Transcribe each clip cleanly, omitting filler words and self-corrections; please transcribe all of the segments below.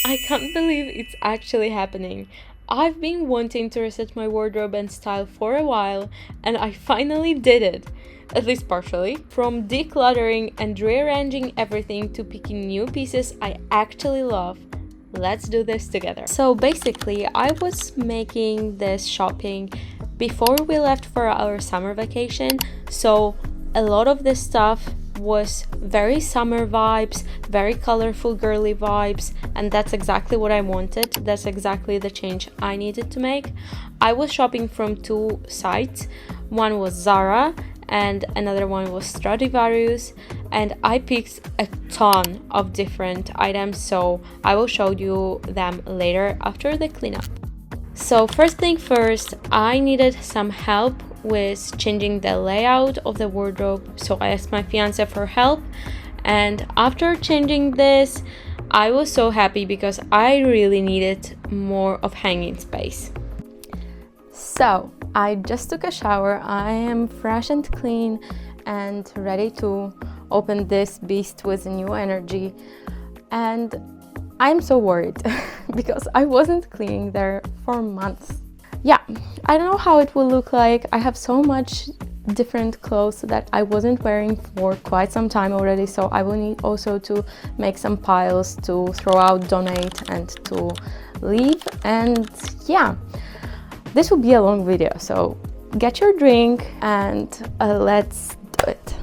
I can't believe it's actually happening. I've been wanting to reset my wardrobe and style for a while, and I finally did it. At least partially. From decluttering and rearranging everything to picking new pieces I actually love. Let's do this together. So basically, I was making this shopping before we left for our summer vacation, so a lot of this stuff was very summer vibes, very colorful girly vibes, and that's exactly what I wanted. That's exactly the change I needed to make. I was shopping from two sites. One was Zara and another one was Stradivarius, and I picked a ton of different items, so I will show you them later after the cleanup. So first thing first, I needed some help with changing the layout of the wardrobe, so I asked my fiance for help, and after changing this I was so happy because I really needed more of hanging space. So I just took a shower. I am fresh and clean and ready to open this beast with new energy, and I'm so worried because I wasn't cleaning there for months. Yeah, I don't know how it will look like. I have so much different clothes that I wasn't wearing for quite some time already, so I will need also to make some piles to throw out, donate, and to leave. And yeah, this will be a long video, so get your drink and let's do it.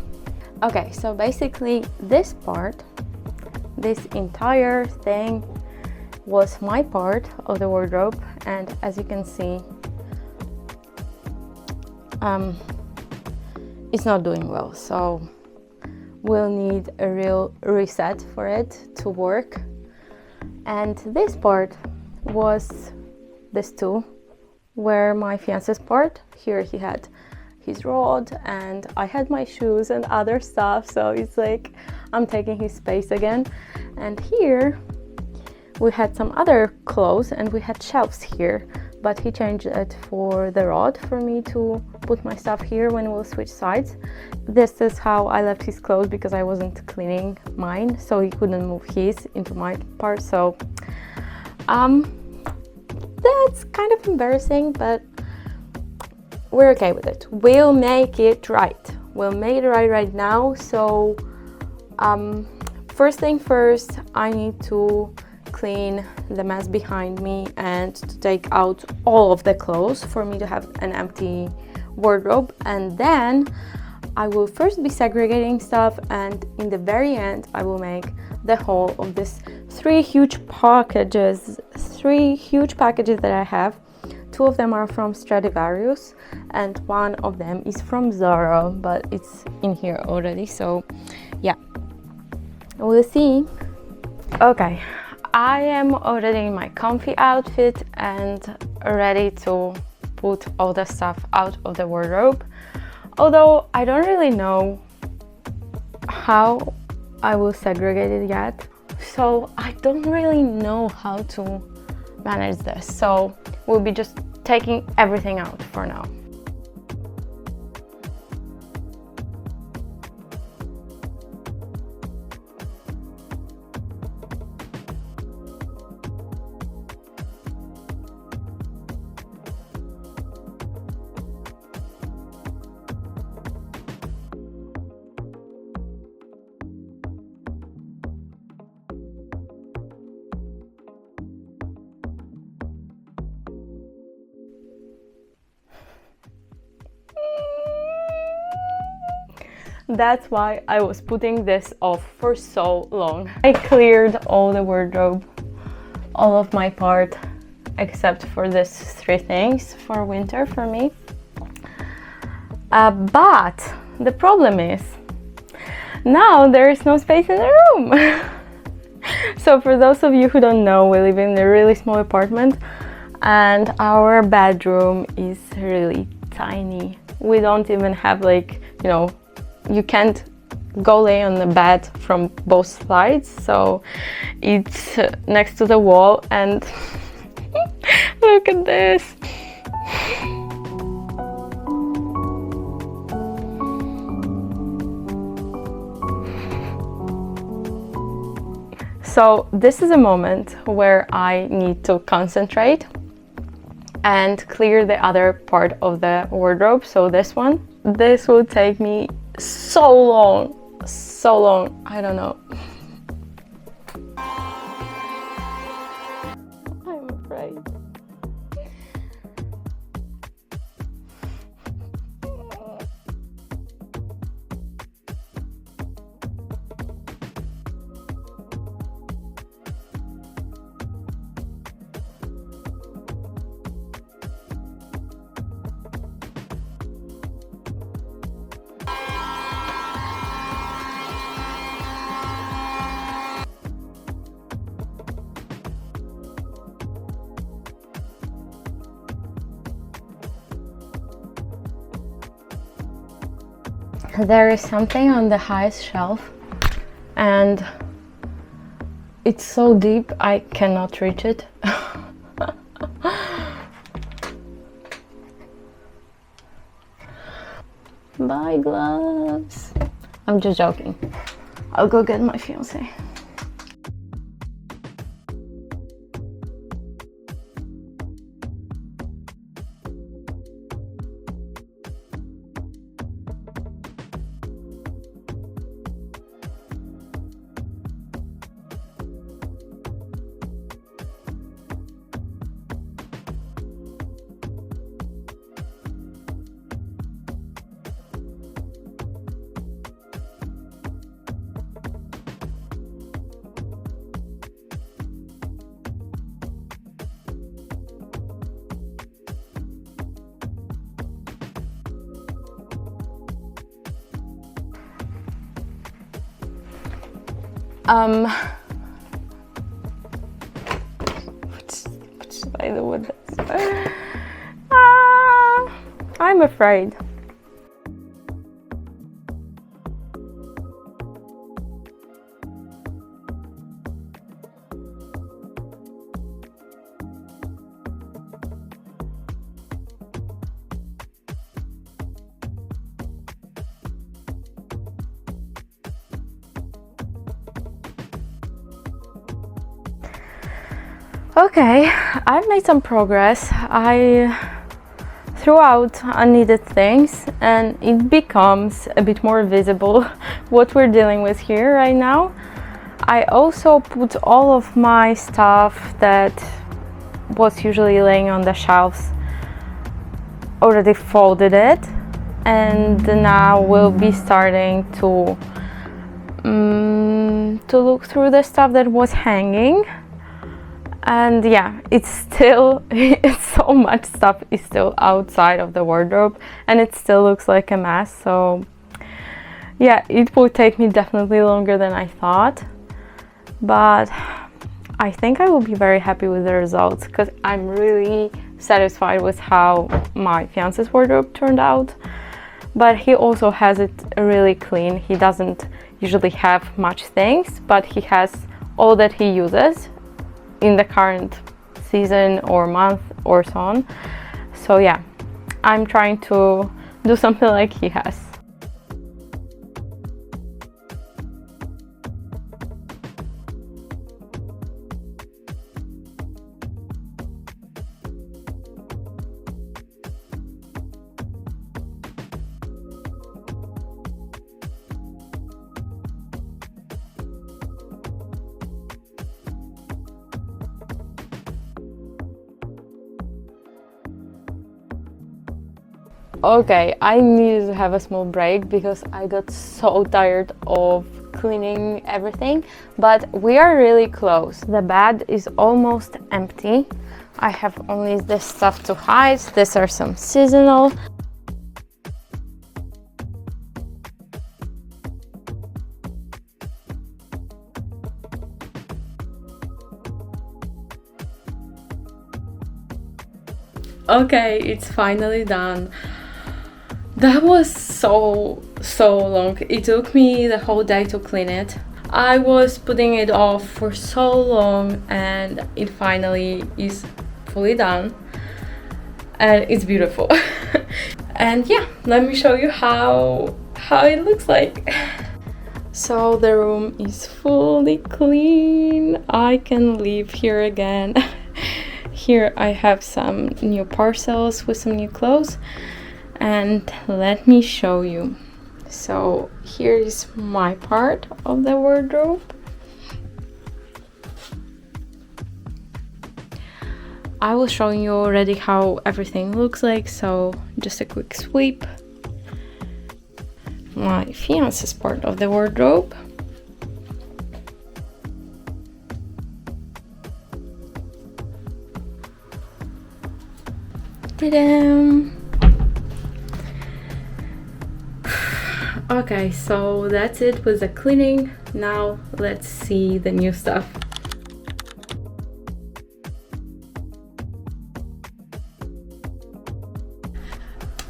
Okay, so basically this part, this entire thing was my part of the wardrobe, and as you can see, it's not doing well, so we'll need a real reset for it to work. And this part was this too, where my fiance's part, here he had his rod and I had my shoes and other stuff, so it's like I'm taking his space again. And here we had some other clothes and we had shelves here, but he changed it for the rod for me to put my stuff here when we'll switch sides. This is how I left his clothes because I wasn't cleaning mine, so he couldn't move his into my part. So that's kind of embarrassing, but we're okay with it. We'll make it right. We'll make it right now. So first thing first, I need to clean the mess behind me and to take out all of the clothes for me to have an empty wardrobe, and then I will first be segregating stuff, and in the very end I will make the whole of this three huge packages that I have. Two of them are from Stradivarius and one of them is from Zara, but it's in here already, so yeah, we'll see. Okay, I am already in my comfy outfit and ready to put all the stuff out of the wardrobe, although I don't really know how I will segregate it yet, so I don't really know how to manage this, so we'll be just taking everything out for now. That's why I was putting this off for so long. I cleared all the wardrobe, all of my part, except for these three things for winter for me. But the problem is, now there is no space in the room. So for those of you who don't know, we live in a really small apartment and our bedroom is really tiny. We don't even have, like, you know, you can't go lay on the bed from both sides, so it's next to the wall, and look at this. So this is a moment where I need to concentrate and clear the other part of the wardrobe. So this one, this will take me so long, I don't know. I'm afraid. There is something on the highest shelf and it's so deep I cannot reach it. Bye gloves. I'm just joking. I'll go get my fiance. What should I do with this? I'm afraid. Okay, I've made some progress. I threw out unneeded things and it becomes a bit more visible what we're dealing with here right now. I also put all of my stuff that was usually laying on the shelves, already folded it, and now we'll be starting to look through the stuff that was hanging. And yeah, it's still, so much stuff is still outside of the wardrobe and it still looks like a mess. So yeah, it will take me definitely longer than I thought, but I think I will be very happy with the results because I'm really satisfied with how my fiance's wardrobe turned out. But he also has it really clean. He doesn't usually have much things, but he has all that he uses in the current season or month or so on. So yeah, I'm trying to do something like he has. Okay, I needed to have a small break because I got so tired of cleaning everything, but we are really close. The bed is almost empty. I have only this stuff to hide. These are some seasonal. Okay, it's finally done. That was so long. It took me the whole day to clean it. I was putting it off for so long and it finally is fully done and it's beautiful. And yeah, let me show you how it looks like. So the room is fully clean. I can live here again. Here I have some new parcels with some new clothes, and let me show you. So here is my part of the wardrobe. I was showing you already how everything looks like, so just a quick sweep. My fiance's part of the wardrobe. Ta-da! Okay, so that's it with the cleaning. Now let's see the new stuff.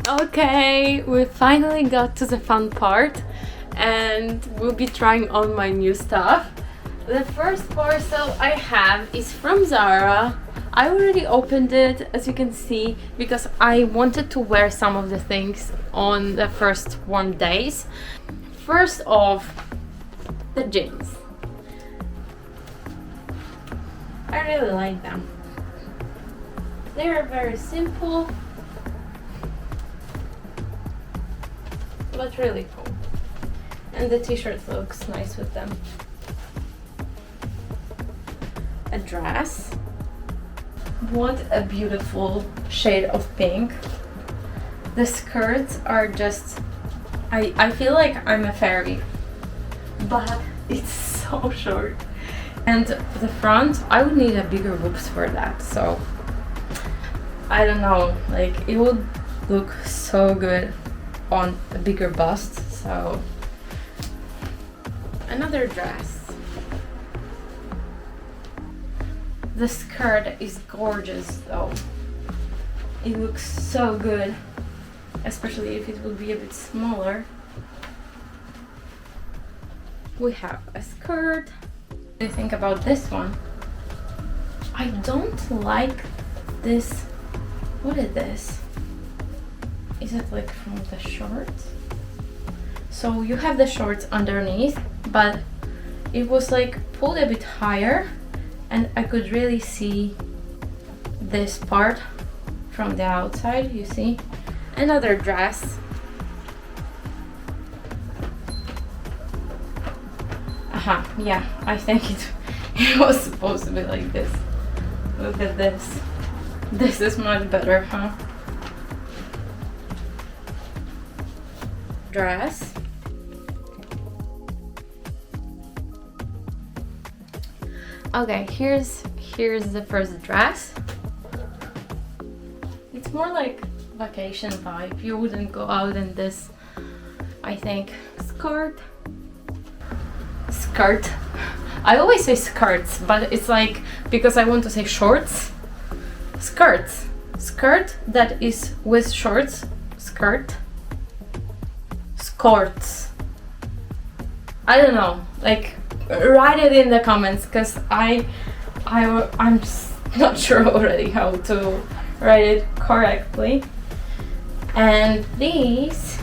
Okay, we finally got to the fun part, and we'll be trying on my new stuff. The first parcel I have is from Zara. I already opened it, as you can see, because I wanted to wear some of the things on the first warm days. First off, the jeans. I really like them. They are very simple, but really cool. And the t-shirt looks nice with them. A dress. What a beautiful shade of pink. The skirts are just... I feel like I'm a fairy, but it's so short. And the front, I would need a bigger boobs for that, so I don't know, like it would look so good on a bigger bust. So another dress. The skirt is gorgeous though. It looks so good, especially if it would be a bit smaller. We have a skirt. What do you think about this one? I don't like this. What is this? Is it like from the shorts? So you have the shorts underneath, but it was like pulled a bit higher, and I could really see this part from the outside, you see. Another dress. Yeah, I think it was supposed to be like this. Look at this. This is much better, huh? Dress. Okay, here's the first dress. It's more like vacation vibe. You wouldn't go out in this, I think. Skirt. I always say skirts, but it's like because I want to say shorts. Skirts. Skirt that is with shorts. Skirt. Skirts. I don't know. Like, write it in the comments, because I'm just not sure already how to write it correctly. And this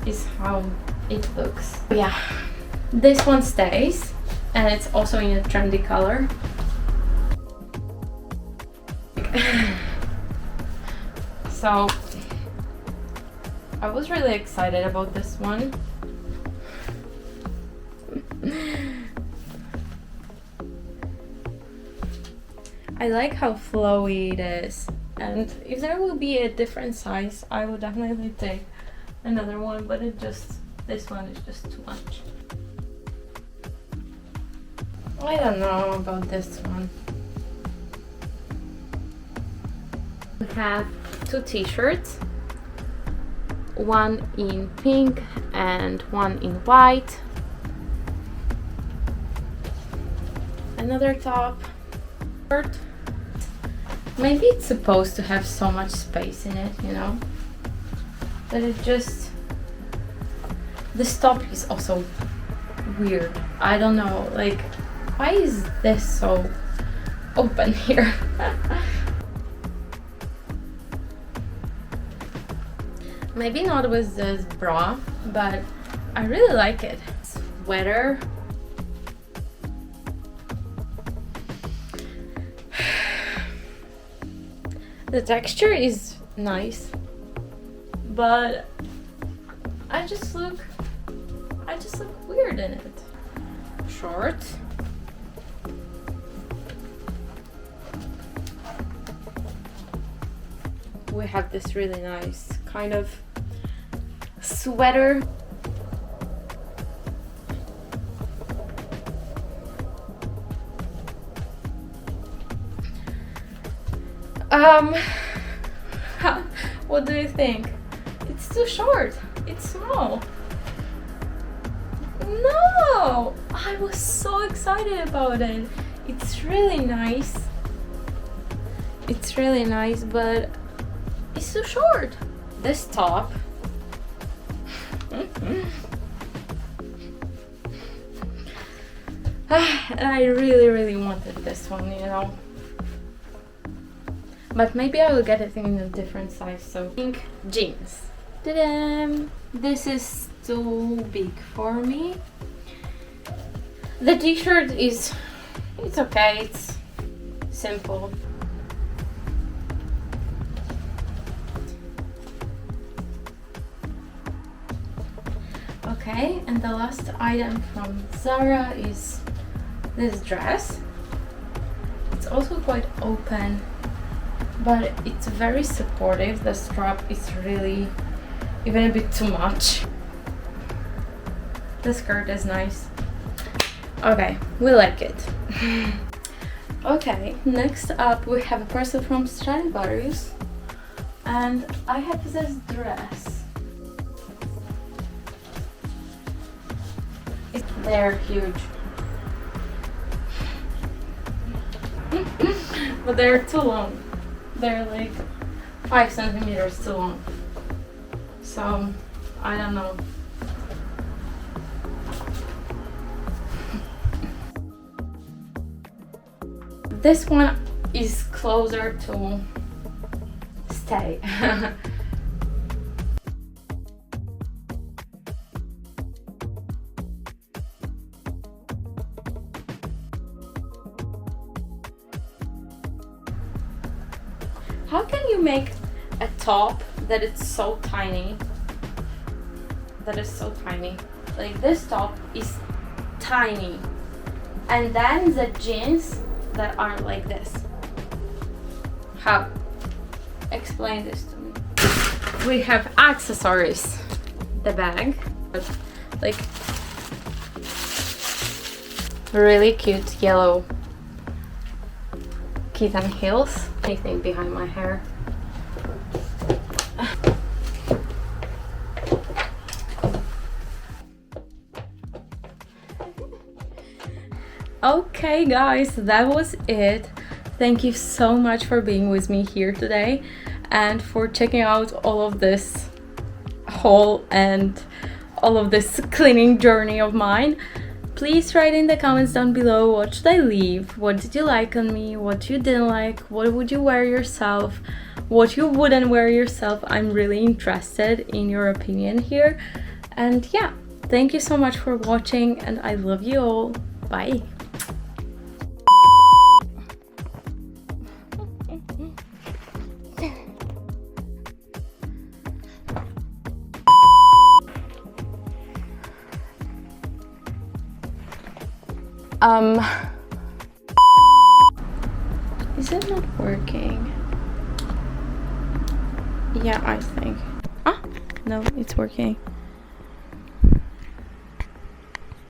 is how it looks. Yeah, this one stays, and it's also in a trendy color. So I was really excited about this one. I like how flowy it is, and if there will be a different size, I would definitely take another one, but this one is just too much. I don't know about this one. We have two t-shirts, one in pink and one in white. Another top. Maybe it's supposed to have so much space in it, you know, but it just... This top is also weird. I don't know, like, why is this so open here? Maybe not with this bra, but I really like it. Sweater. The texture is nice, but I just look weird in it. Short. We have this really nice kind of sweater. What do you think? It's too short. It's small. No! I was so excited about it. It's really nice. It's really nice, but it's too short. This top. I really wanted this one, you know. But maybe I will get it in a different size. So pink jeans. Ta-da! This is too big for me. The t-shirt it's okay, it's simple. Okay, and the last item from Zara is this dress. It's also quite open, but it's very supportive. The strap is really even a bit too much. The skirt is nice. Okay, we like it. Okay, next up we have a parcel from Stradivarius, and I have this dress. They're huge. But they're too long. They're like 5 centimeters too long. So, I don't know. This one is closer to stay. How can you make a top that is so tiny? That is so tiny. Like this top is tiny. And then the jeans that are like this. How? Explain this to me. We have accessories. The bag. Like really cute yellow kitten heels. Anything behind my hair. Okay guys, that was it. Thank you so much for being with me here today and for checking out all of this haul and all of this cleaning journey of mine. Please write in the comments down below what should I leave, what did you like on me, what you didn't like, what would you wear yourself, what you wouldn't wear yourself. I'm really interested in your opinion here. And yeah, thank you so much for watching and I love you all. Bye. Is it not working? Yeah, I think. Ah, no, it's working.